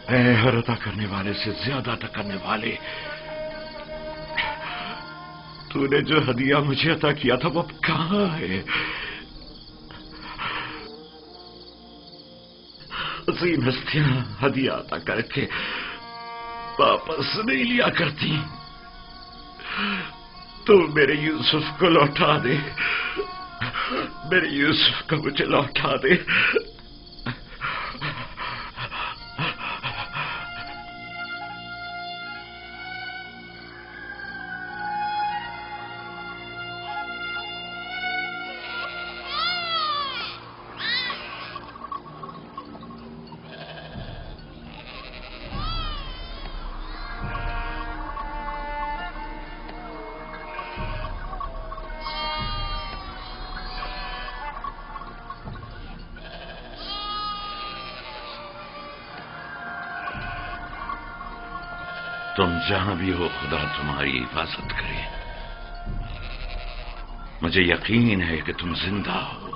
اے ہر عطا کرنے والے سے زیادہ عطا کرنے والے، تو نے جو ہدیہ مجھے عطا کیا تھا وہ اب کہاں ہے؟ عظیم ہستیاں ہدیہ عطا کر کے واپس نہیں لیا کرتی، تو میرے یوسف کو لوٹا دے، میرے یوسف کو مجھے لوٹا دے۔ تم جہاں بھی ہو خدا تمہاری حفاظت کرے۔ مجھے یقین ہے کہ تم زندہ ہو۔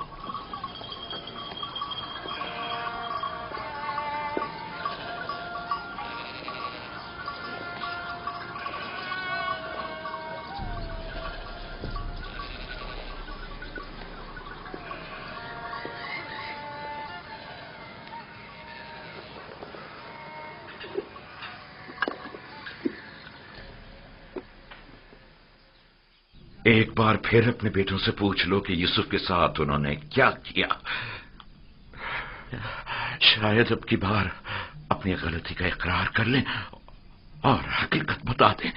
ایک بار پھر اپنے بیٹوں سے پوچھ لو کہ یوسف کے ساتھ انہوں نے کیا کیا۔ شاید اب کی بار اپنی غلطی کا اقرار کر لیں اور حقیقت بتا دیں۔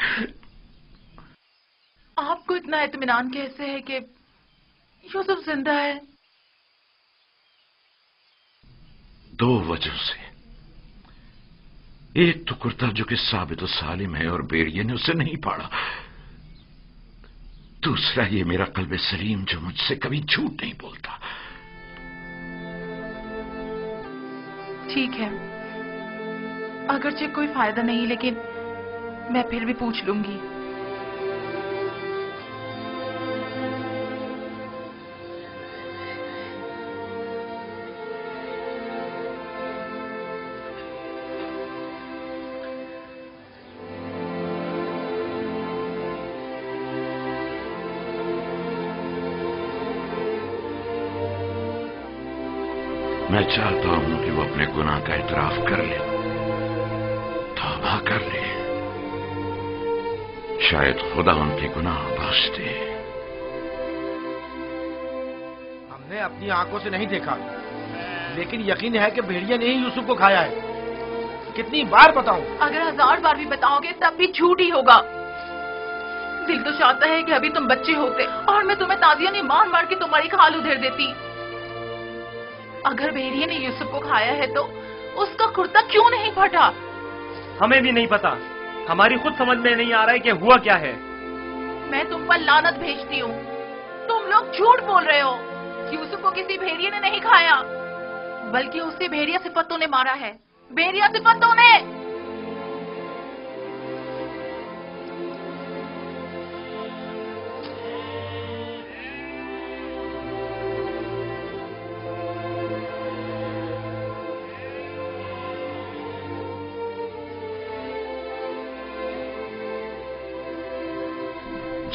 آپ کو اتنا اطمینان کیسے ہے کہ یوسف زندہ ہے؟ دو وجہ سے، ایک تو کرتا جو کہ ثابت و سالم ہے اور بیڑیے نے اسے نہیں پاڑا، دوسرا یہ میرا قلب سلیم جو مجھ سے کبھی جھوٹ نہیں بولتا۔ ٹھیک ہے، اگرچہ کوئی فائدہ نہیں لیکن میں پھر بھی پوچھ لوں گی۔ میں چاہتا ہوں کہ وہ اپنے گناہ کا اعتراف کر لے، توبہ کر لے، شاید خدا ان کے گناہ بخش دے۔ ہم نے اپنی آنکھوں سے نہیں دیکھا لیکن یقین ہے کہ بھیڑیا نے ہی یوسف کو کھایا ہے۔ کتنی بار بتاؤں؟ اگر 1000 بار بھی بتاؤ گے تب بھی جھوٹ ہی ہوگا۔ دل تو چاہتا ہے کہ ابھی تم بچے ہوتے اور میں تمہیں تازیاں نہیں مار مار کے تمہاری کھال ادھیر دیتی۔ اگر بھیڑیے نے یوسف کو کھایا ہے تو اس کا کرتا کیوں نہیں پھٹا؟ ہمیں بھی نہیں پتا، ہماری خود سمجھ میں نہیں آ رہا ہے کہ ہوا کیا ہے۔ میں تم پر لعنت بھیجتی ہوں، تم لوگ جھوٹ بول رہے ہو۔ یوسف کو کسی بھیڑیے نے نہیں کھایا بلکہ اسے بھیڑیا صفتوں نے مارا ہے، بھیڑیا صفتوں نے۔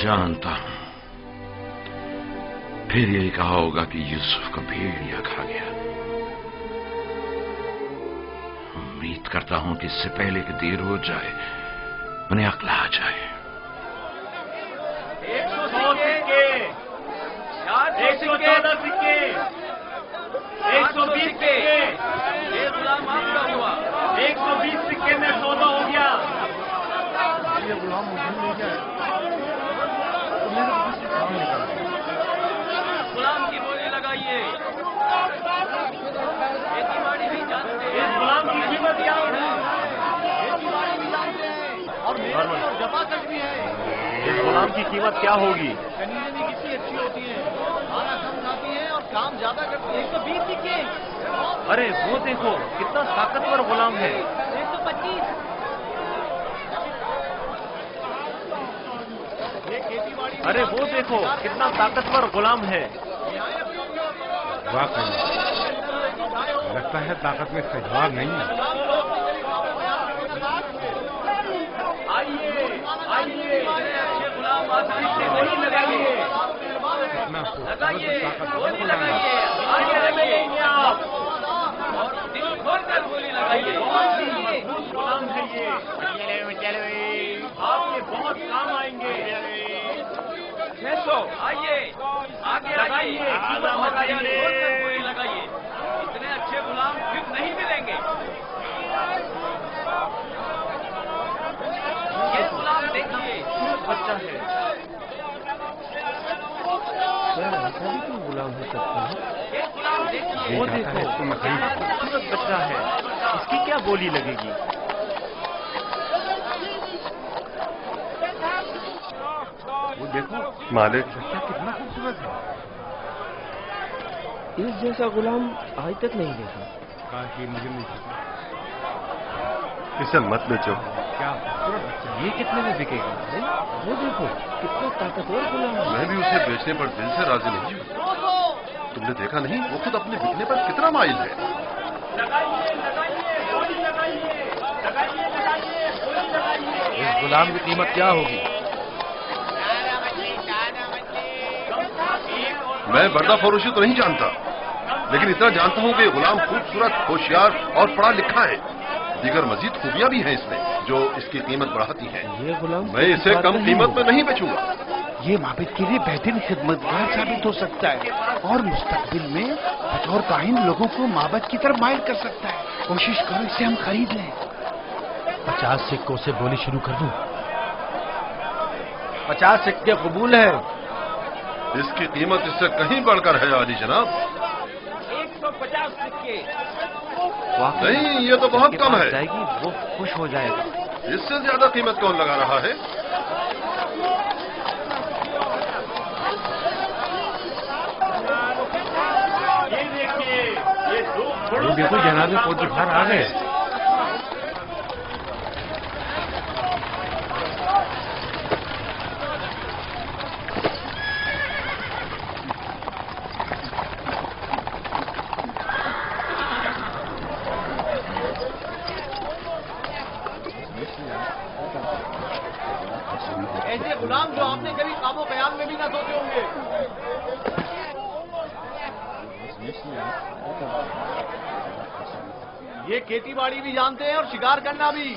جانتا ہوں پھر یہی کہا ہوگا کہ یوسف کو بھیڑیا کھا گیا۔ امید کرتا ہوں کہ اس سے پہلے کہ دیر ہو جائے انہیں عقل آ جائے۔ 100 سکے، 114 سکے، 120 سکے، یہ غلام آپ کا ہوا۔ 120 سکے میں سودا ہو گیا۔ یہ غلام مسلم نہیں کیا ہے؟ غلام کی بولی لگائیے۔ اس غلام کی قیمت کیا ہے؟ اور جفا تک بھی ہے۔ اس غلام کی قیمت کیا ہوگی؟ کنیزیں بھی کتنی اچھی ہوتی ہیں، کھانا کم کھاتی ہیں اور کام زیادہ کرتی ہیں۔ 120 سکے۔ ارے وہ دیکھو کتنا طاقتور غلام ہے۔ 125۔ ارے وہ دیکھو کتنا طاقتور غلام ہے۔ واقعی لگتا ہے طاقت میں استحبار نہیں ہے۔ लगाइए, गोली लगाइए, आगे लगाइए आप, और दिल खोल कर गोली लगाइए। गुलाम है ये, आपके बहुत काम आएंगे। आइए, आगे लगाइए, गोली लगाइए। इतने अच्छे गुलाम फिर नहीं मिलेंगे। ये गुलाम देखिए, बच्चा है। ऐसा भी क्यों गुलाम हो सकता है? ये गुलाम देखिए, वो देखो, कितना खूबसूरत बच्चा है, इसकी क्या बोली लगेगी? वो देखो मालिक, बच्चा कितना खूबसूरत है। इस जैसा गुलाम आज तक नहीं देखा। काश ये मुझे मिल सके। इसे मत बेचो। क्या खूबसूरत बच्चा, ये कितने में बिकेगा? वो देखो, कितना ताकतवर गुलाम है। मैं भी उसे बेचने पर दिल से राजी नहीं हूँ। तुमने देखा नहीं, वो खुद अपने बिकने पर कितना माइल है। इस गुलाम की कीमत क्या होगी? मैं बर्दा फरोशी तो नहीं जानता, लेकिन इतना जानता हूँ कि गुलाम खूबसूरत, होशियार और पढ़ा लिखा है। दीगर मजीद खूबियां भी हैं इसमें जो इसकी कीमत बढ़ाती हैं। ये गुलाम मैं इसे कम कीमत में नहीं बेचूंगा। ये माबिद के लिए बेहतरीन खिदमतगार साबित हो सकता है और मुस्तकबिल में बतौर काहिन लोगों को माबद की तरफ माइल कर सकता है। कोशिश करो इसे हम खरीद लें। 50 सिक्कों से बोली शुरू कर दूं? 50 सिक्के कबूल है। इसकी कीमत इससे कहीं बढ़कर है आली जनाब। 150 सिक्के। नहीं, ये तो बहुत कम है। जाएगी, वो खुश हो जाएगा। इससे ज्यादा कीमत कौन लगा रहा है? ये देखिए, ये दो घोड़ों देखो जनाबे पोतीफार आ गए। ऐसे गुलाम जो आपने कभी काबो ख्याल में भी ना सोचे होंगे। ये खेती बाड़ी भी जानते हैं और शिकार करना भी।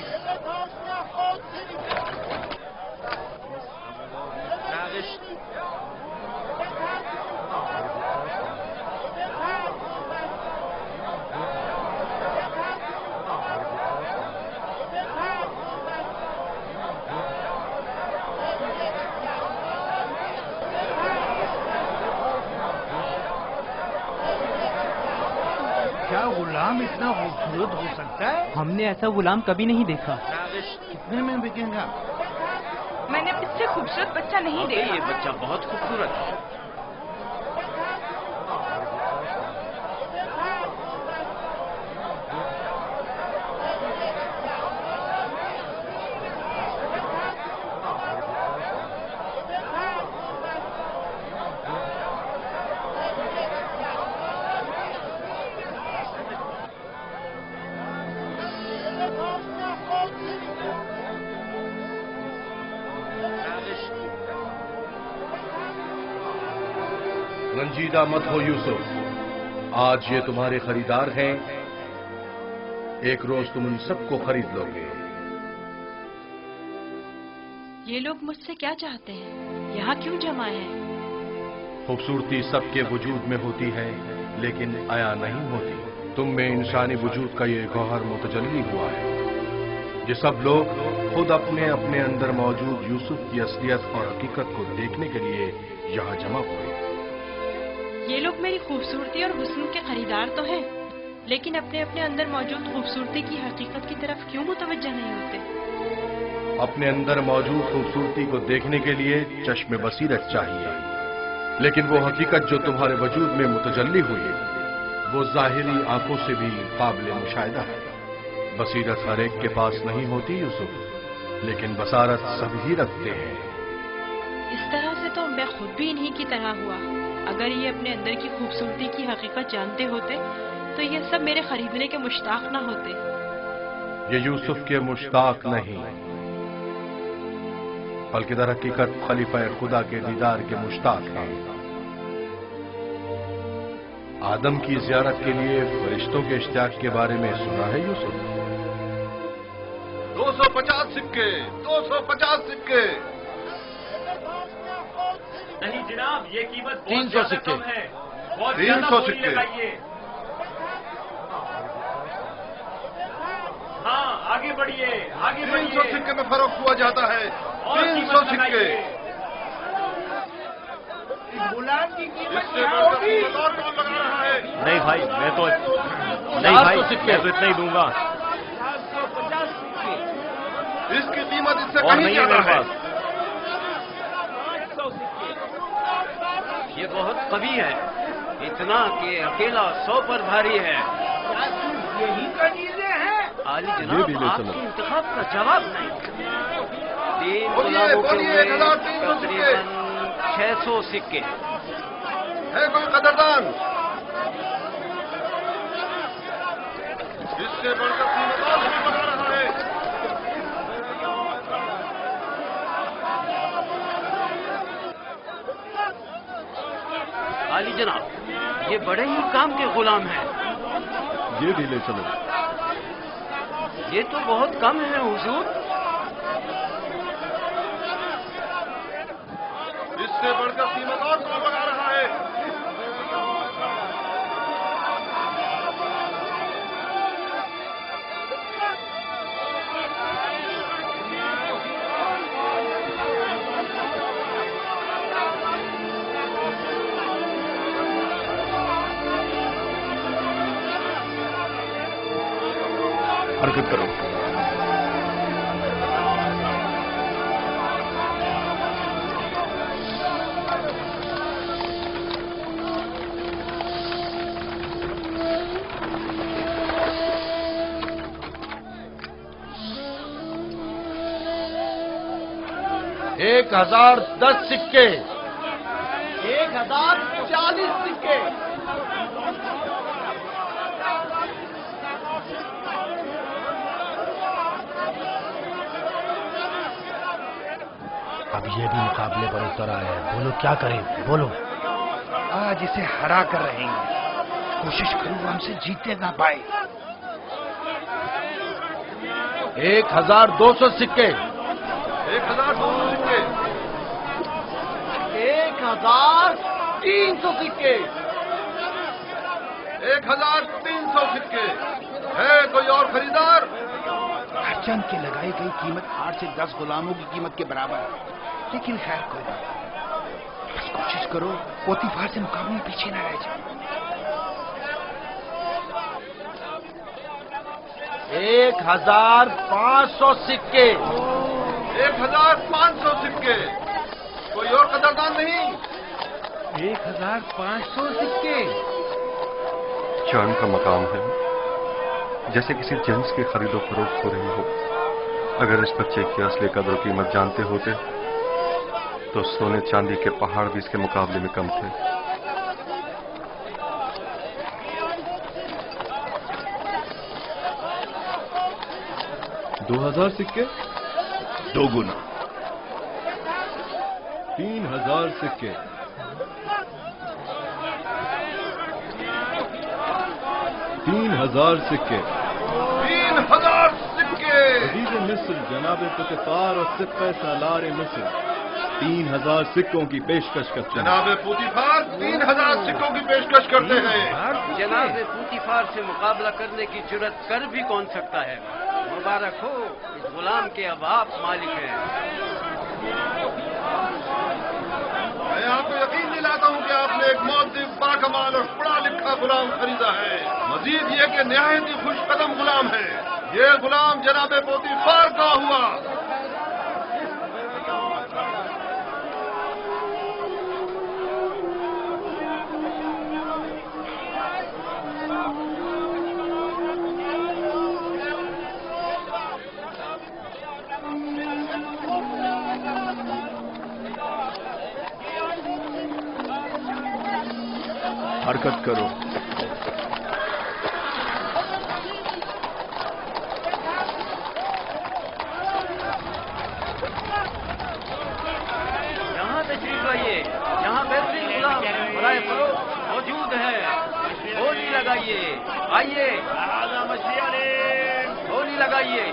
क्या गुलाम इतना खूबसूरत हो सकता है? हमने ऐसा गुलाम कभी नहीं देखा। कितने में बिकेगा? मैंने इससे खूबसूरत बच्चा नहीं देखा। ये बच्चा बहुत खूबसूरत है। रंजीदा मत हो यूसुफ, आज ये तुम्हारे खरीदार हैं। एक रोज तुम उन सबको खरीद लोगे। ये लोग मुझसे क्या चाहते हैं? यहाँ क्यों जमा हैं? खूबसूरती सबके वजूद में होती है, लेकिन आया नहीं होती। तुम में इंसानी वजूद का ये गौहर मुतजल्ली हुआ है। ये सब लोग खुद अपने अपने अंदर मौजूद यूसुफ की असलियत और हकीकत को देखने के लिए यहाँ जमा हुए। ये लोग मेरी खूबसूरती और हुस्न के खरीदार तो हैं, लेकिन अपने अपने अंदर मौजूद खूबसूरती की हकीकत की तरफ क्यों मुतवज्जह नहीं होते? अपने अंदर मौजूद खूबसूरती को देखने के लिए चश्मे बसीरत चाहिए, लेकिन वो हकीकत जो तुम्हारे वजूद में मुतजल्ली हुई वो जाहिरी आंखों से भी काबिल मुशाहिदा है। बसीरत हर एक के पास नहीं होती यूसुफ, लेकिन बसारत सभी रखते हैं। इस तरह से तो मैं खुद भी इन्हीं की तरह हुआ। अगर ये अपने अंदर की खूबसूरती की हकीकत जानते होते तो ये सब मेरे खरीदने के मुश्ताक ना होते। ये यूसुफ के मुश्ताक नहीं, बल्कि दर हकीकत खलीफा खुदा के दीदार के मुश्ताक हैं। आदम की जियारत के लिए फरिश्तों के इश्तियाक के बारे में सुना है यूसुफ? 250 सिक्के, 250 सिक्के। नहीं जनाब, ये कीमत 300 सिक्के है, बहुत 300 सिक्के। हाँ, आगे बढ़िए, आगे 300 सिक्के में फरोख्त हुआ जाता है। 300 सिक्के। गुलाम की कीमत इससे क्या बढ़कर होगी? कीमत और कौन लगा रहा है? नहीं भाई, मैं तो 400 सिक्के। मैं तो इतना ही दूंगा। 450 सिक्के। इसकी कीमत इससे और कहीं नहीं है ज्यादा मेरे है। पास। 500 सिक्के। ये बहुत कवि है, इतना कि अकेला 100 पर भारी है। यही तो चीजें हैं। आली ये जनाब, भी ले चलो। आपके इंतखाब का जवाब नहीं। 3 बोलिए, गुलामों के बोलिए, हुए 1300 सिक्के। तकरीबन 600 सिक्के। है कोई कदरदान? इससे बढ़कर कीमत और नहीं लगा रहा है। आली जनाब, ये बड़े ही काम के गुलाम हैं। ये भी ले चलो। ये तो बहुत कम है हुजूर। इससे बढ़कर कीमत और कौन लगा रहा है? हरकत करो। एक 1010 सिक्के। 1040 सिक्के। अब ये भी मुकाबले पर उतर आया है। बोलो क्या करें, बोलो। आज इसे हरा कर रहेंगे। कोशिश करूँ वो हमसे जीते ना पाए। 1200 सिक्के। 1200 सिक्के। 1300 सिक्के। 1300 सिक्के। है कोई और खरीदार? हरचंद की लगाई गई कीमत 8 से 10 गुलामों की कीमत के बराबर है। लेकिन खैर कोई बात नहीं। बस कोशिश करो पोतीफार से मुकाबले में पीछे न रह जाए। 1500 सिक्के। 1500 सिक्के। कोई और कदरदान नहीं? 1500 सिक्के। चांद का मकाम है, जैसे किसी जिन्स की खरीदो फरोख्त हो रही हो। अगर इस बच्चे की असली कदर कीमत जानते होते तो सोने चांदी के पहाड़ भी इसके मुकाबले में कम थे। $2000 सिक्के। 2 गुना। 3000 सिक्के। 3000 सिक्के। 3000 सिक्के। अजीज मिस्र जनाब पुतिफार और सिक्के सालार मिस्र 3000 सिक्कों की पेशकश करते हैं। जनाब पुतिफार 3000 सिक्कों की पेशकश करते हैं। जनाब पुतिफार से मुकाबला करने की जुर्रत कर भी कौन सकता है। मुबारक हो, इस गुलाम के अब आप मालिक हैं। मैं आपको यकीन दिलाता हूं कि आपने एक मौद्दिब, बाकमाल और पढ़ा लिखा गुलाम खरीदा है। मजीद ये कि निहायत ही खुश कदम गुलाम है। ये गुलाम जनाब पोतीफार का हुआ। हरकत करो। यहाँ तशरीफ लाइए, यहाँ बेहतरीन गुलाम बराए फरोख्त मौजूद है। आइए गोली लगाइए।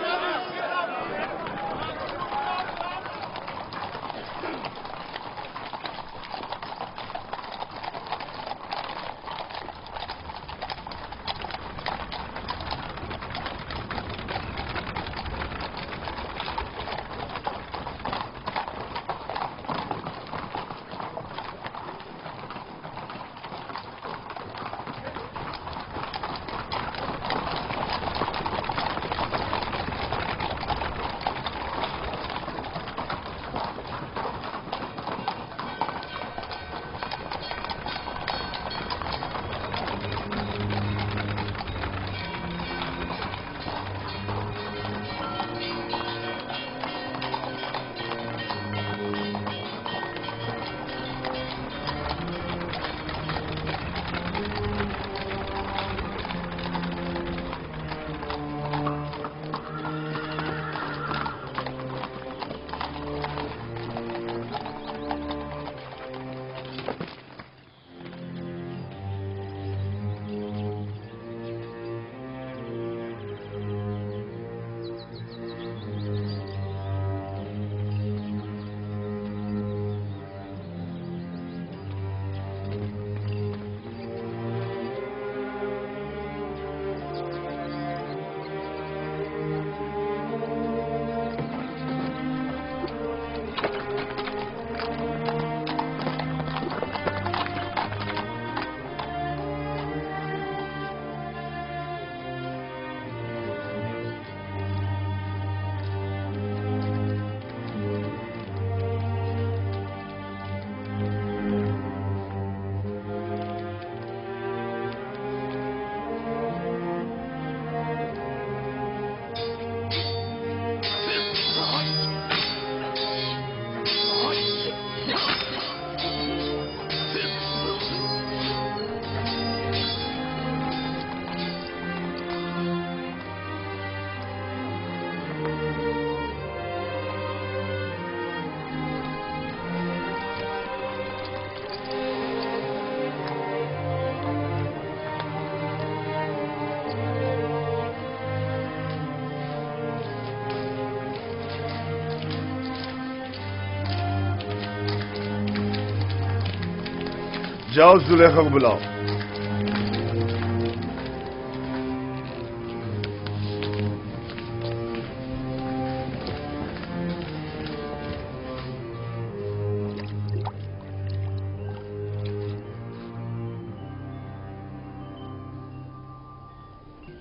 जाओ जुलेखा को बुलाओ।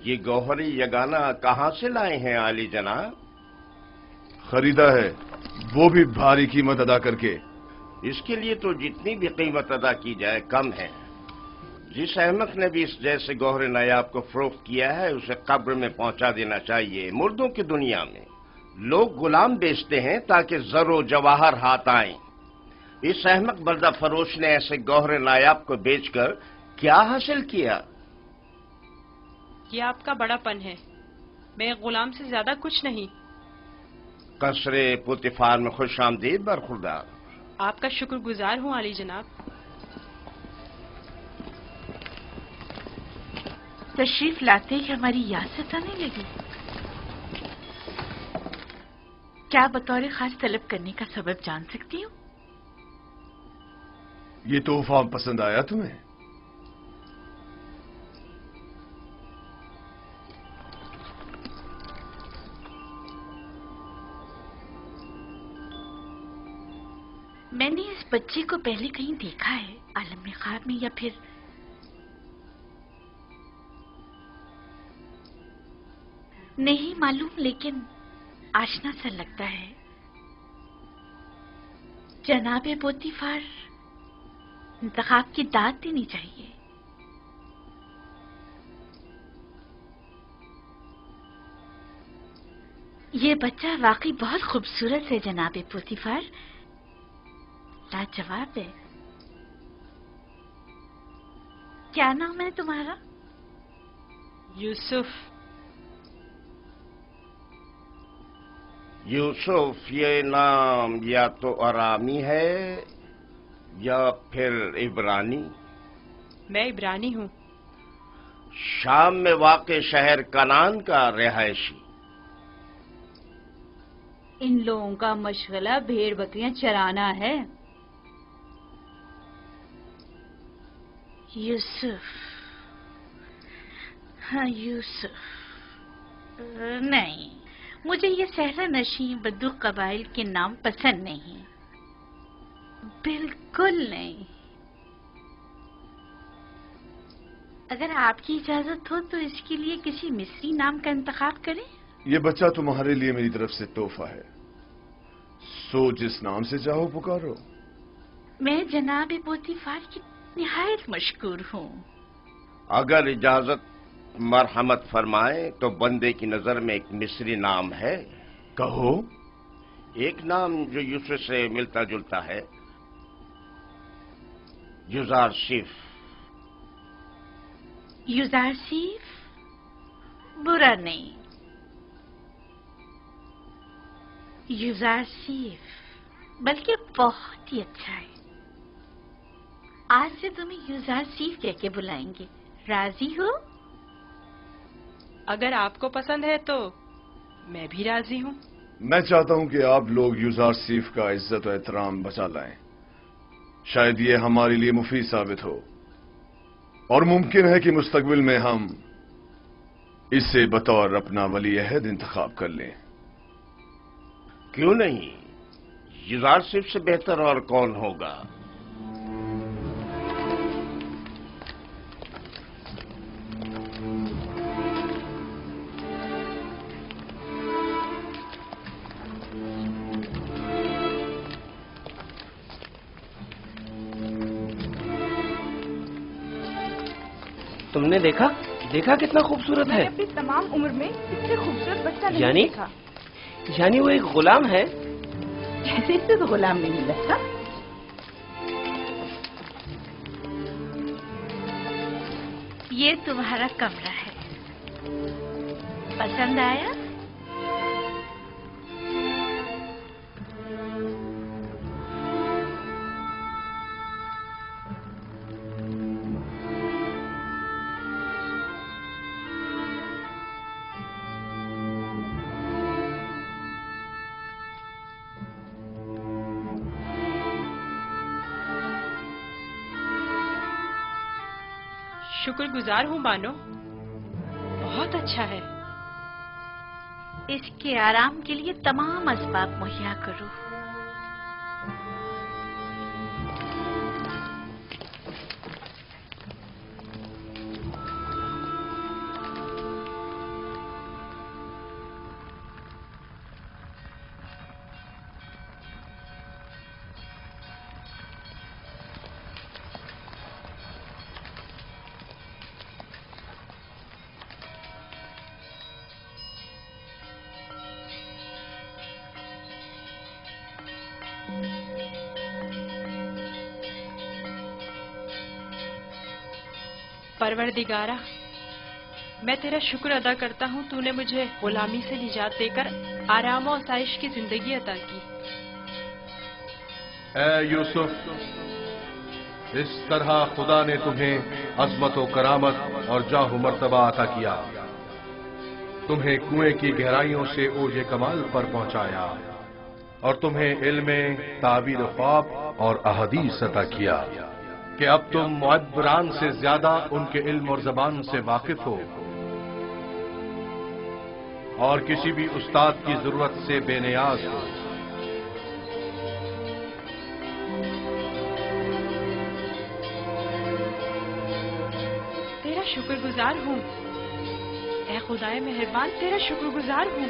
ये गौहरी यगाना कहाँ से लाए हैं आली जनाब? खरीदा है, वो भी भारी कीमत अदा करके। इसके लिए तो जितनी भी कीमत अदा की जाए कम है। जिस अहमक ने भी इस जैसे गौहरे नायाब को फरोख्त किया है उसे कब्र में पहुंचा देना चाहिए। मुर्दों की दुनिया में लोग गुलाम बेचते हैं ताकि जरो जवाहर हाथ आए। इस अहमक बर्दा फरोश ने ऐसे गौहरे नायाब को बेचकर क्या हासिल किया? ये आपका बड़ापन है, मैं गुलाम से ज्यादा कुछ नहीं। कसरे पुतिफार में खुश आमदीद बरखुरदार। आपका शुक्रगुजार हूँ आली जनाब। तशरीफ लाते ही हमारी याद सताने लगी। क्या बतौर खास तलब करने का सबब जान सकती हूँ? ये तोहफा पसंद आया तुम्हें? मैंने इस बच्चे को पहले कहीं देखा है, आलम ख्वाब में या फिर नहीं मालूम, लेकिन आशना सा लगता है। जनाबे पोतीफार, इंतखाब की दाद देनी चाहिए। ये बच्चा वाकई बहुत खूबसूरत है जनाबे पोतीफार, लाजवाब है। क्या नाम है तुम्हारा? यूसुफ। यूसुफ ये नाम या तो अरामी है या फिर इब्रानी। मैं इब्रानी हूँ। شام میں واقع شہر کنعان کا رہائشی۔ ان لوگوں کا مشغلہ بھیڑ بکریاں چرانا ہے۔ یوسف، ہاں یوسف، نہیں، مجھے یہ صحرا نشین بدو قبائل کے نام پسند نہیں، بالکل نہیں۔ اگر آپ کی اجازت ہو تو اس کے لیے کسی مصری نام کا انتخاب کریں۔ یہ بچہ تمہارے لیے میری طرف سے تحفہ ہے، سو جس نام سے چاہو پکارو۔ میں جناب پوتیفار کی نہایت مشکور ہوں۔ اگر اجازت مرحمت فرمائیں تو بندے کی نظر میں ایک مصری نام ہے۔ کہو۔ ایک نام جو یوسف سے ملتا جلتا ہے، یوزارسیف۔ یوزارسیف برا نہیں، یوزارسیف بلکہ بہت ہی اچھا ہے۔ آج سے تمہیں یوزارسیف کہہ کے بلائیں گے، راضی ہو؟ اگر آپ کو پسند ہے تو میں بھی راضی ہوں۔ میں چاہتا ہوں کہ آپ لوگ یوزارسیف کا عزت و احترام بچا لائیں، شاید یہ ہمارے لیے مفید ثابت ہو، اور ممکن ہے کہ مستقبل میں ہم اسے بطور اپنا ولی عہد انتخاب کر لیں۔ کیوں نہیں؟ یوزارسیف سے بہتر اور کون ہوگا؟ تم نے دیکھا کتنا خوبصورت ہے؟ میں نے اپنی تمام عمر میں اس سے خوبصورت بچہ نہیں دیکھا۔ یعنی وہ ایک غلام ہے؟ جیسے اسے تو غلام نہیں لگتا۔ یہ تمہارا کمرہ ہے، پسند آیا؟ شکر گزار ہوں بانو، بہت اچھا ہے۔ اس کے آرام کے لیے تمام اسباب مہیا کرو۔ پروردگارہ، میں تیرا شکر ادا کرتا ہوں تو نے مجھے غلامی سے نجات دے کر آرام و آسائش کی زندگی عطا کی۔ اے یوسف، اس طرح خدا نے تمہیں عظمت و کرامت اور جاہ و مرتبہ عطا کیا، تمہیں کنویں کی گہرائیوں سے اوج کمال پر پہنچایا، اور تمہیں علم تعبیر خواب اور احادیث عطا کیا کہ اب تم معبران سے زیادہ ان کے علم اور زبان سے واقف ہو، اور کسی بھی استاد کی ضرورت سے بے نیاز ہو۔ تیرا شکر گزار ہوں، اے خدائے مہربان، تیرا شکر گزار ہوں۔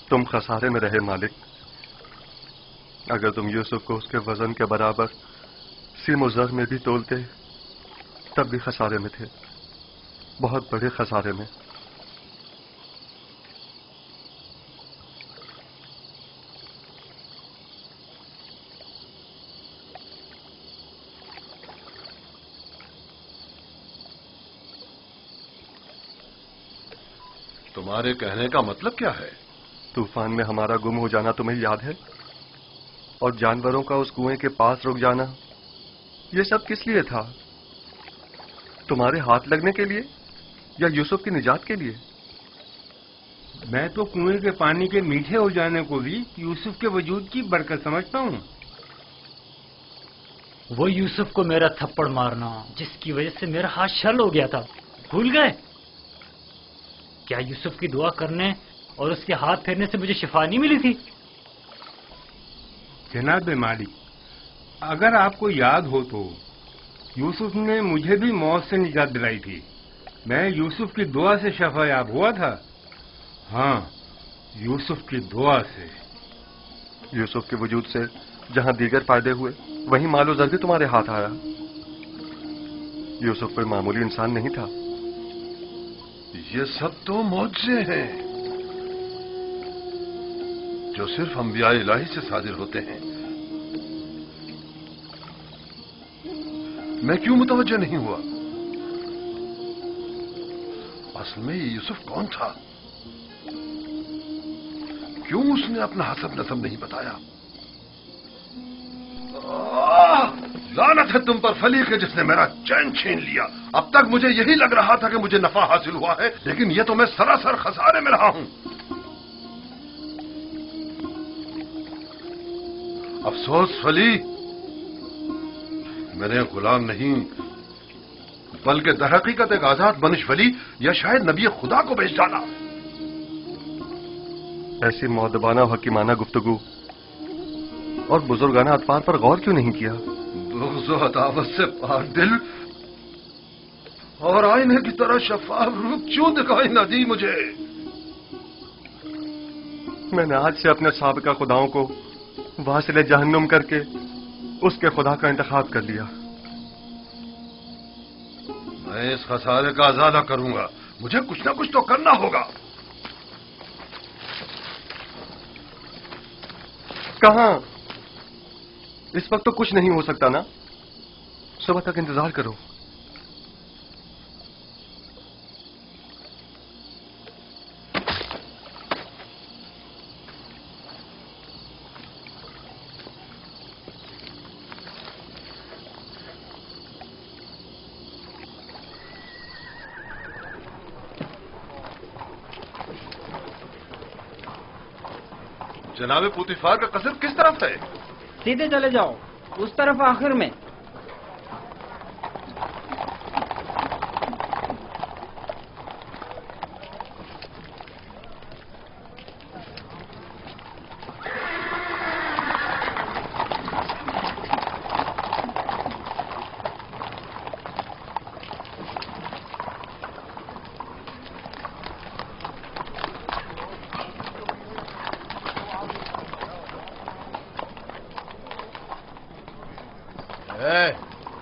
تم خسارے میں رہے مالک، اگر تم یوسف کو اس کے وزن کے برابر سیم و زر میں بھی تولتے تب بھی خسارے میں تھے، بہت بڑے خسارے میں۔ तुम्हारे कहने का मतलब क्या है? तूफान में हमारा गुम हो जाना तुम्हें याद है? और जानवरों का उस कुएं के पास रुक जाना, ये सब किस लिए था? तुम्हारे हाथ लगने के लिए या यूसुफ की निजात के लिए? मैं तो कुएं के पानी के मीठे हो जाने को भी यूसुफ के वजूद की बरकत समझता हूँ। वो यूसुफ को मेरा थप्पड़ मारना जिसकी वजह से मेरा हाथ छल हो गया था, भूल गए? क्या यूसुफ की दुआ करने और उसके हाथ फेरने से मुझे शिफा नहीं मिली थी? जनाब मालिक, अगर आपको याद हो तो यूसुफ ने मुझे भी मौत से निजात दिलाई थी। मैं यूसुफ की दुआ से शफायाब हुआ था। हाँ, यूसुफ की दुआ से। यूसुफ के वजूद से जहां दीगर फायदे हुए, वहीं मालो ज़र भी तुम्हारे हाथ आया। यूसुफ कोई मामूली इंसान नहीं था। ये सब तो मौजज़े हैं जो सिर्फ अंबिया इलाही से सादिर होते हैं। मैं क्यों मुतवज्जह नहीं हुआ? असल में ये यूसुफ कौन था? क्यों उसने अपना हसब नसब नहीं बताया? लानत है तुम पर फली के जिसने मेरा चैन छीन लिया। अब तक मुझे यही लग रहा था कि मुझे नफा हासिल हुआ है, लेकिन यह तो मैं सरासर खसारे में रहा हूं। अफसोस फली, मैंने गुलाम नहीं बल्कि दरहकीकत एक आजाद बनिश वली या शायद नबी खुदा को बेच डाला। ऐसी मौदबाना और हकीमाना गुफ्तगू और बुजुर्गाना अतवार पर गौर क्यों नहीं किया? बुग़्ज़ व अदावत से पाक दिल और आईने की तरह शफाफ रूप क्यों दिखाई न दी मुझे? मैंने आज से अपने साबिका खुदाओं को वासिले जहन्नुम करके उसके खुदा का इंतखाब कर लिया। मैं इस खसारे का अज़ाला करूंगा। मुझे कुछ ना कुछ तो करना होगा। कहां? इस वक्त तो कुछ नहीं हो सकता ना। सुबह तक इंतजार करो। जनाब पुतिफार का कसर किस तरफ है? सीधे चले जाओ, उस तरफ आखिर में।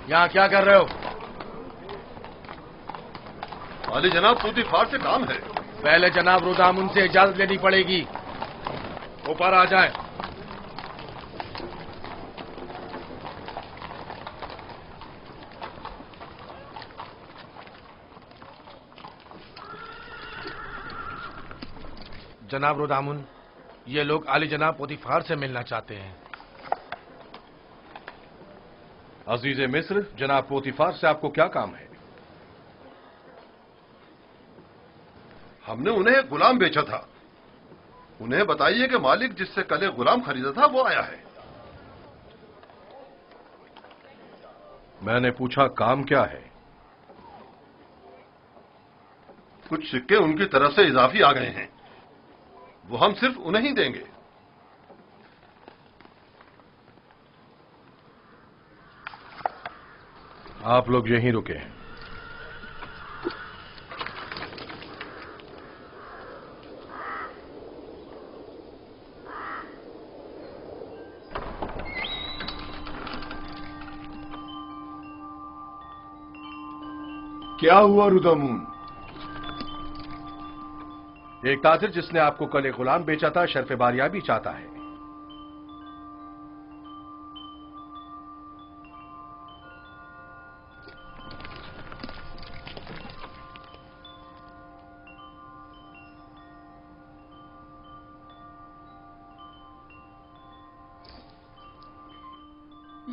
यहाँ क्या कर रहे हो? वाली जनाब पुतिफार से काम है। पहले जनाब रुदामुन से इजाजत लेनी पड़ेगी। ऊपर आ जाए। जनाब रुदामुन, ये लोग आली जनाब पुतिफार से मिलना चाहते हैं। अजीज मिस्र, जनाब पोतीफार से आपको क्या काम है? हमने उन्हें एक गुलाम बेचा था। उन्हें बताइए कि मालिक जिससे कल एक गुलाम खरीदा था वो आया है। मैंने पूछा काम क्या है? कुछ सिक्के उनकी तरफ से इजाफी आ गए हैं, वो हम सिर्फ उन्हें ही देंगे। आप लोग यहीं रुके। क्या हुआ रुदामुन? एक ताजिर जिसने आपको कल एक गुलाम बेचा था शर्फ बारियाबी चाहता है।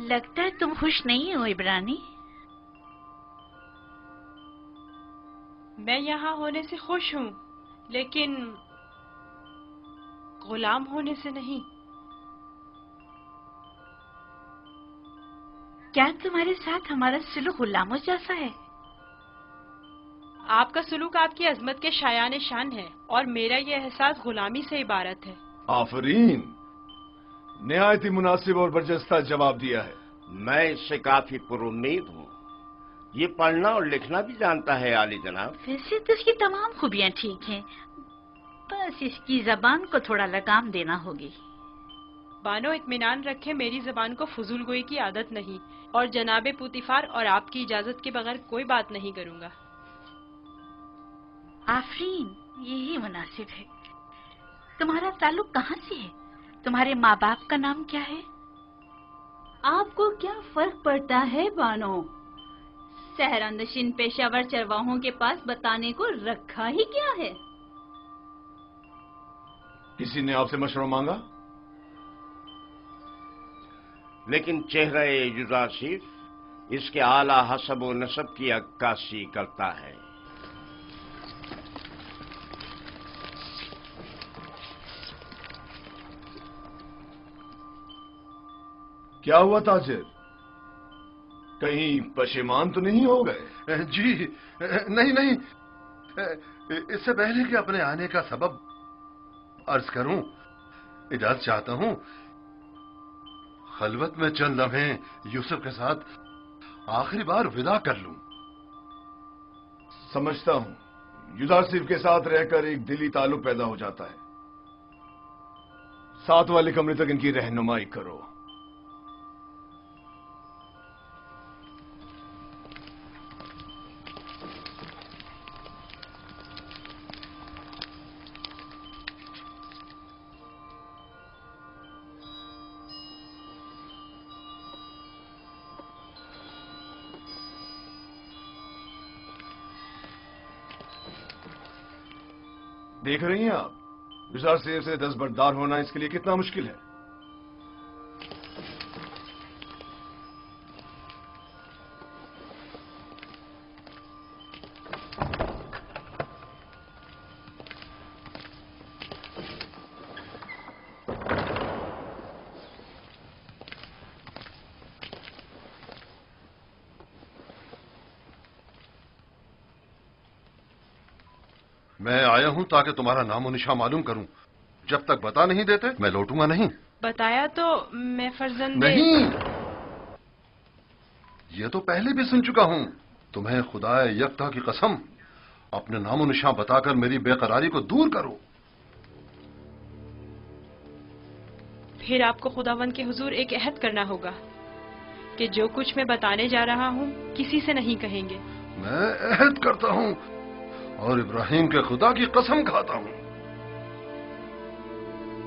लगता है तुम खुश नहीं हो इब्रानी। मैं यहाँ होने से खुश हूँ, लेकिन गुलाम होने से नहीं। क्या तुम्हारे साथ हमारा सलूक गुलामों जैसा है? आपका सलूक आपकी अजमत के शायान शान है और मेरा ये एहसास गुलामी से इबारत है। आफरीन, निहायत ही मुनासिब और बरजस्ता जवाब दिया है। मैं इससे काफी पुरुम्मीद हूँ। ये पढ़ना और लिखना भी जानता है आली जनाब। वैसे तो इसकी तमाम खूबियाँ ठीक हैं, बस इसकी जबान को थोड़ा लगाम देना होगी। बानो इत्मीनान रखे, मेरी जबान को फजूल गोई की आदत नहीं और जनाबे पुतिफार और आपकी इजाजत के बगैर कोई बात नहीं करूँगा। आफरीन, यही मुनासिब है। तुम्हारा ताल्लुक कहाँ से है? तुम्हारे माँ बाप का नाम क्या है? आपको क्या फर्क पड़ता है बानो? सहरानशीन पेशावर चरवाहों के पास बताने को रखा ही क्या है? किसी ने आपसे मशवरा मांगा? लेकिन चेहरा युजासिफ इसके आला हसब व नसब की अक्कासी करता है। क्या हुआ ताजिर? कहीं पशेमान तो नहीं हो गए? जी नहीं नहीं, इससे पहले कि अपने आने का सबब अर्ज करूं, इजाजत चाहता हूं खलवत में चंद लम्हे यूसुफ के साथ आखिरी बार विदा कर लूं। समझता हूं युजासिफ के साथ रहकर एक दिली ताल्लुक पैदा हो जाता है। साथ वाले कमरे तक इनकी रहनुमाई करो। देख रही हैं आप, युजासिफ से दस्तबरदार होना इसके लिए कितना मुश्किल है। मैं आया हूं ताकि तुम्हारा नामो निशा मालूम करूं। जब तक बता नहीं देते मैं लौटूंगा नहीं। बताया तो मैं फर्जंदे नहीं, ये तो पहले भी सुन चुका हूं। तुम्हें खुदाए यकता की कसम, अपने नामो निशा बताकर मेरी बेकरारी को दूर करो। फिर आपको खुदावंद के हुजूर एक अहद करना होगा कि जो कुछ मैं बताने जा रहा हूं किसी से नहीं कहेंगे। मैं अहद करता हूं और इब्राहिम के खुदा की कसम खाता हूं।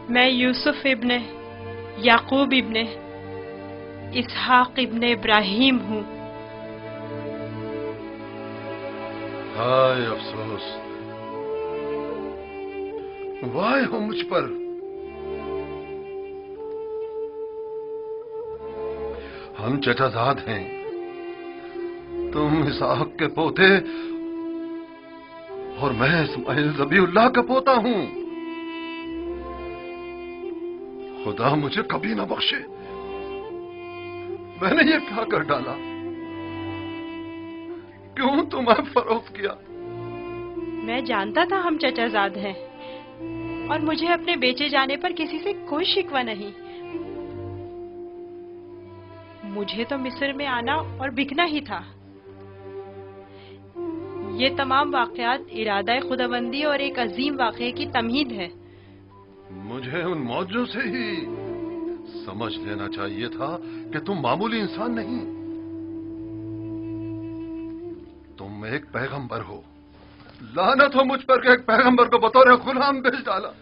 मैं यूसुफ इब्ने याकूब इब्ने इसहाक इब्ने इब्राहिम हूं। हाय अफसोस, वाह हो मुझ पर। हम चचाजाद हैं, तुम इसहाक के पोते और मैं इस्माइल ज़बीउल्लाह का पोता हूं। खुदा मुझे कभी ना बख्शे, मैंने ये क्या कर डाला? क्यों तुम्हें फरोख्त किया? मैं जानता था हम चचाजाद हैं और मुझे अपने बेचे जाने पर किसी से कोई शिकवा नहीं। मुझे तो मिस्र में आना और बिकना ही था। ये तमाम वाकयात इरादा खुदाबंदी और एक अजीम वाक़े की तमहीद है। मुझे उन मौजों से ही समझ लेना चाहिए था कि तुम मामूली इंसान नहीं, तुम एक पैगंबर हो। लानत हो मुझ पर कि एक पैगंबर को बतौर गुलाम बेच डाला।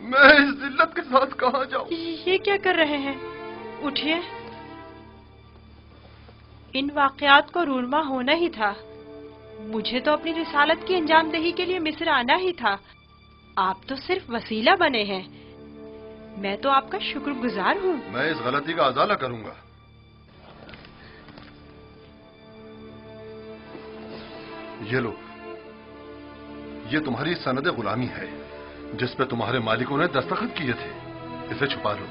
मैं इस जिल्लत के साथ कहां जाऊं? ये क्या कर रहे हैं? उठिए, इन वाकयात को रूनमा होना ही था। मुझे तो अपनी रिसालत की अंजामदही के लिए मिस्र आना ही था। आप तो सिर्फ वसीला बने हैं। मैं तो आपका शुक्रगुजार हूँ। मैं इस गलती का अजाला करूंगा। ये लो, ये तुम्हारी सनद गुलामी है जिस पे तुम्हारे मालिकों ने दस्तखत किए थे। इसे छुपा लो।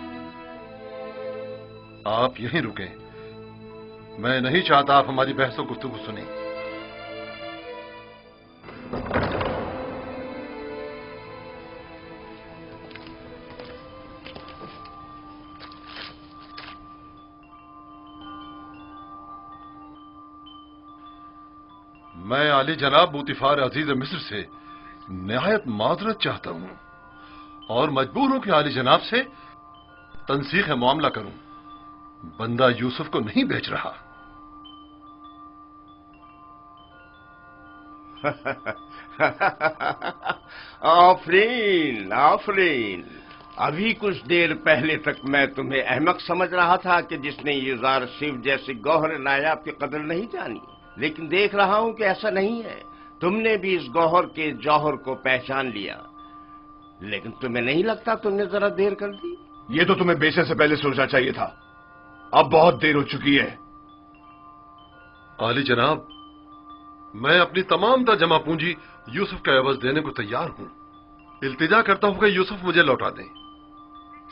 आप यहीं रुकें, मैं नहीं चाहता आप हमारी बहस और गुफ्तगू सुने। मैं आली जनाब बूतिफार अजीज मिस्र से निहायत माजरत चाहता हूं और मजबूर हूं कि आली जनाब से तनसीख मामला करूं। बंदा यूसुफ को नहीं बेच रहा। आफरीन आफरीन, अभी कुछ देर पहले तक मैं तुम्हें अहमक समझ रहा था कि जिसने यूज़ार सिफ जैसे गौहर नायाब की कदर नहीं जानी, लेकिन देख रहा हूं कि ऐसा नहीं है। तुमने भी इस गौहर के जौहर को पहचान लिया, लेकिन तुम्हें नहीं लगता तुमने जरा देर कर दी? ये तो तुम्हें बेचने से पहले सोचना चाहिए था। अब बहुत देर हो चुकी है। आली जनाब, मैं अपनी तमाम जमा पूंजी यूसुफ के एवज देने को तैयार हूं। इल्तिजा करता हूं कि यूसुफ मुझे लौटा दें।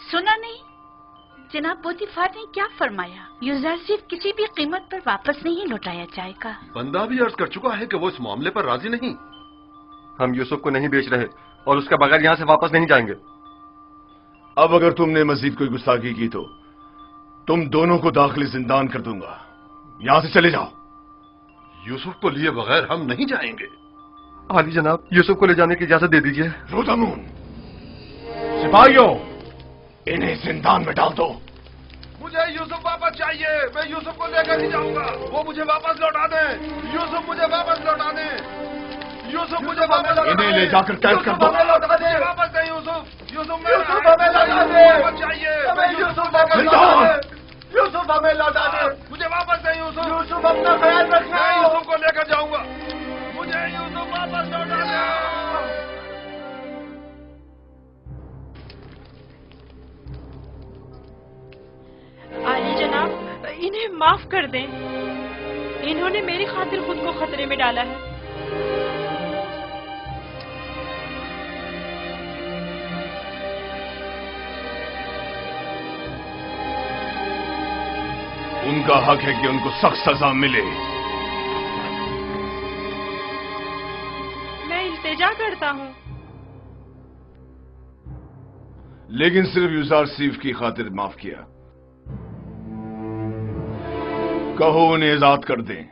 सुना नहीं जनाब पोतीफार ने क्या फरमाया? यूज़र सिर्फ किसी भी कीमत पर वापस नहीं लौटाया जाएगा। बंदा भी अर्ज कर चुका है कि वो इस मामले पर राजी नहीं। हम यूसुफ को नहीं बेच रहे और उसके बगैर यहां से वापस नहीं जाएंगे। अब अगर तुमने मजीद कोई गुस्ताखी की तो तुम दोनों को दाखिली जिंदान कर दूंगा। यहां से चले जाओ। यूसुफ को लिए बगैर हम नहीं जाएंगे। आली जनाब, यूसुफ को ले जाने की इजाजत दे दीजिए। रोज़ामून, सिपाहियों, इन्हें जिंदान में डाल दो। मुझे यूसुफ वापस चाहिए। मैं यूसुफ को लेकर ही जाऊंगा। वो मुझे वापस लौटा दे। यूसुफ मुझे वापस लौटा दे। यूसुफ मुझे वापस लौटा दे। इन्हें ले जाकर कैद कर दो। लौटा दे। वापस दे यूसुफ। यूसुफ हमें लौटा दे। चाहिए। यूसुफ यूसुफ हमें लौटा दे। मुझे वापस दे यूसुफ। यूसुफ अपना ख्याल रखना। मैं यूसुफ को लेकर जाऊंगा। मुझे यूसुफ वापस लौटा दे। आली जनाब, इन्हें माफ कर दें। इन्होंने मेरी खातिर खुद को खतरे में डाला है। उनका हक है कि उनको सख्त सजा मिले। मैं इल्तिजा करता हूं, लेकिन सिर्फ यूज़ार सिफ की खातिर माफ किया। कहो उन्हें आजाद कर दें।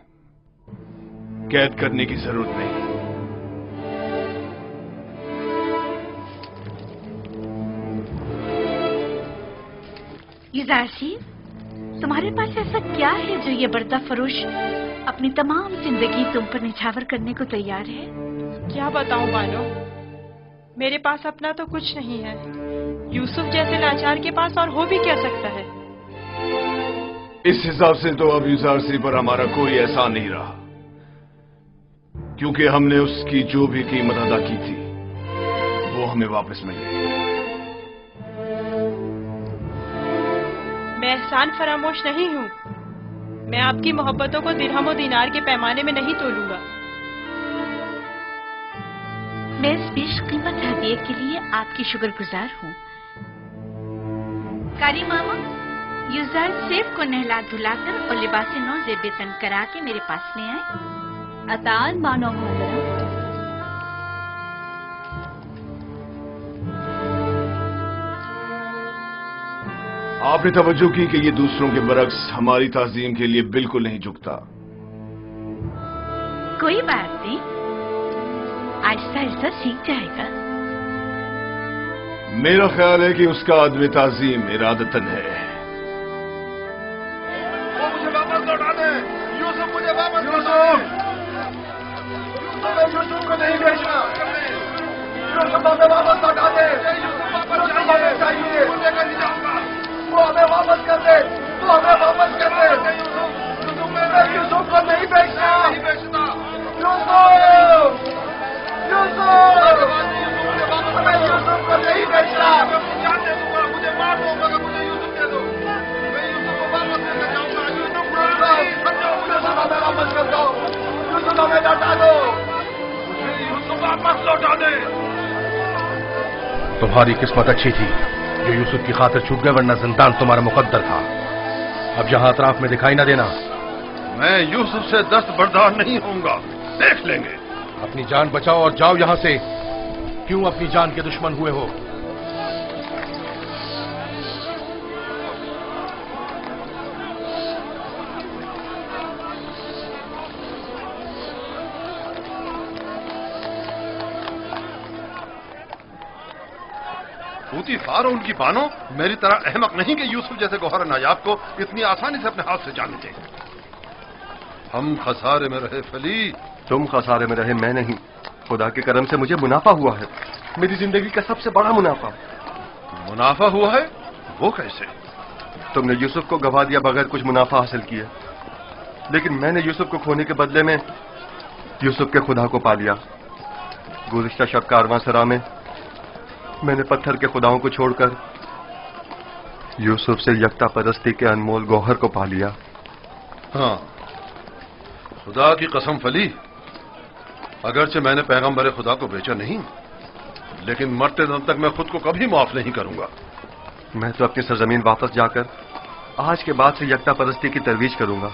कैद करने की जरूरत नहीं। यूज़ार सिफ, तुम्हारे पास ऐसा क्या है जो ये बर्दा फरोश अपनी तमाम जिंदगी तुम पर निछावर करने को तैयार है? क्या बताऊं बानो, मेरे पास अपना तो कुछ नहीं है। यूसुफ जैसे लाचार के पास और हो भी क्या सकता है? इस हिसाब से तो अब यूज़ार सिफ पर हमारा कोई एहसान नहीं रहा, क्योंकि हमने उसकी जो भी कीमत अदा की थी वो हमें वापस मिल गई। मैं एहसान फरामोश नहीं हूँ। मैं आपकी मोहब्बतों को दिरहम और दीनार के पैमाने में नहीं तोलूंगा। मैं इस बेशकीमत हदिये के लिए आपकी शुक्रगुजार हूँ। कारी मामा, यूज़ार सिफ को नहला धुलाकर और लिबास नौ ज़ेब तन करा के मेरे पास ले आए। अतान मानो मोहतरम। आपने तवज्जो की कि ये दूसरों के बरक्स हमारी ताज़ीम के लिए बिल्कुल नहीं झुकता। कोई बात नहीं, आहिस्ता आहिस्ता सीख जाएगा। मेरा ख्याल है कि उसका अदब ताज़ीम इरादतन है। वो मुझे वापस लौटा दे। यूसुफ मुझे वापस लौटा दे। यूसुफ को नहीं बेचना। यूसुफ हमें वापस लौटा दे। यूसुफ वापस चाहिए। वो लेकर नहीं जाऊंगा। वो हमें वापस कर दे। वो हमें वापस कर दे। यूसुफ को नहीं बेचना। यूसुफ हमें यूसुफ को नहीं बेचना। जान दे दूंगा। मुझे मार दो मगर मुझे यूसुफ दे दो। मैं यूसुफ को वापस लेकर जाऊंगा। यूसुफ हमें वापस कर दो। यूसुफ हमें लौटा दो। तुम्हारी किस्मत अच्छी थी जो यूसुफ की खातिर छूट गए, वरना जिंदान तुम्हारा मुकद्दर था। अब यहां अतराफ में दिखाई ना देना। मैं यूसुफ से दस्त बर्दार नहीं होऊंगा, देख लेंगे। अपनी जान बचाओ और जाओ यहां से। क्यों अपनी जान के दुश्मन हुए हो? पूतीफार और उनकी बानो मेरी तरह अहमक नहीं कि यूसुफ जैसे गौहर नायाब को इतनी आसानी से अपने हाथ से जाने दें। हम खसारे में रहे फली। तुम खसारे में रहे, मैं नहीं। खुदा के करम से मुझे मुनाफा हुआ है, मेरी जिंदगी का सबसे बड़ा मुनाफा। मुनाफा हुआ है? वो कैसे? तुमने यूसुफ को गवा दिया बगैर कुछ मुनाफा हासिल किए, लेकिन मैंने यूसुफ को खोने के बदले में यूसुफ के खुदा को पा लिया। गुज़िश्ता शब कारवांसरा में मैंने पत्थर के खुदाओं को छोड़कर यूसुफ से यकता परस्ती के अनमोल गौहर को पा लिया। हाँ, खुदा की कसम फली, अगरचे मैंने पैगंबर खुदा को बेचा नहीं, लेकिन मरते दम तक मैं खुद को कभी माफ नहीं करूंगा। मैं तो अपनी सरजमीन वापस जाकर आज के बाद से यकता परस्ती की तरवीज करूंगा।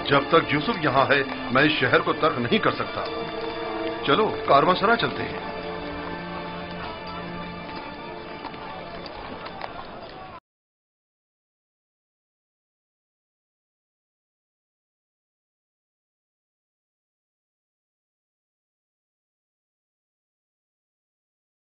जब तक यूसुफ यहां है मैं इस शहर को तर्क नहीं कर सकता। चलो कारवांसरा चलते हैं।